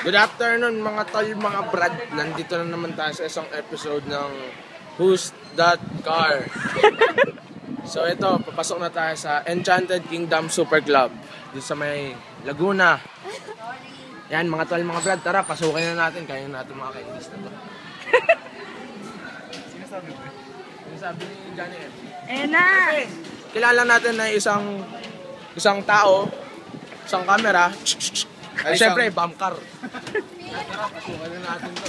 Good afternoon mga tol, mga brad. Nandito na naman tayo sa isang episode ng Who's That Car? So ito, papasok na tayo sa Enchanted Kingdom Super Club dito sa may Laguna. Yan mga tol, mga brad, tara pasukin na natin. Kaya natin mga kainis na to. Sinasabi ni Johnny M. Na! Kilala natin na isang tao, isang camera. Ay, siyempre, bomb car. Tara, pasukan na natin to.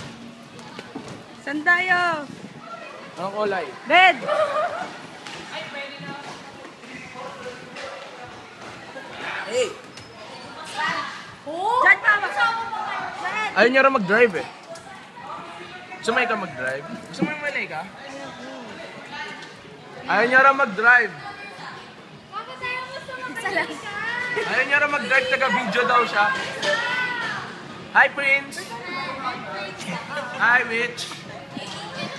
Saan tayo? Anong kulay? Red! Hey! Diyan ka! Red! Ayaw niya rin mag-drive eh. Sumay ka mag-drive? Gusto mo yung manay ka? Ayaw niya rin mag-drive. Ayaw niya rin mag-drive, taga-video daw siya. Hi, Prince! Hi, Mitch!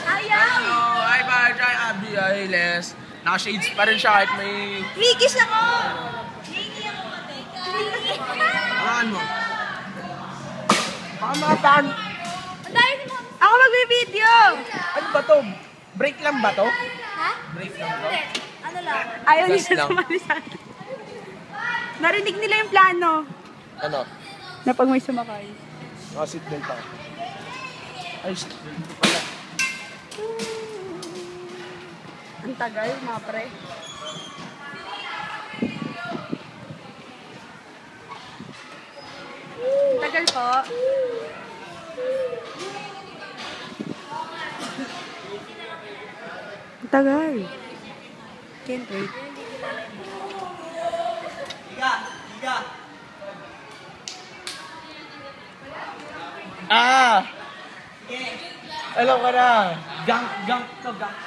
Ayaw! Hello! Hi, Barge! Hi, Abby! Hi, Les! Naka-shades pa rin siya kahit may... Migis ako! Alaan mo. Baka makataan. Ako magbibideo! Ano ba to? Break lang ba to? Ha? Break lang to? Ano lang? Ayaw Test nila lang. sumali sa akin. Narinig nila yung plano Ano? na pag may sumakay. Naka-seatbelt ako. Ay, seatbelt ko pala. Ang tagal, mga pre. Ang tagal po. Ang tagal. Can't wait. Ah! Alam ko na. Gang to, gang.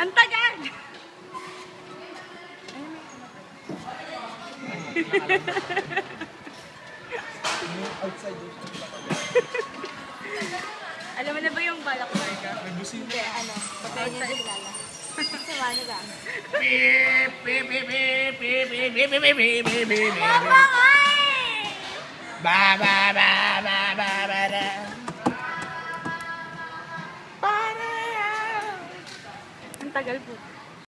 Ang tagal! Outside yun. Alam mo na ba yung balak mo ka? May busin. Hindi, ano? Pagkain niya hindi kilala. Sama na ba? Beep, beep, beep, beep, beep, beep, beep, beep, beep, beep, beep, beep. Tama nga eh! Ba, ba, ba, ba, ba, ba, da. Ang tagal po.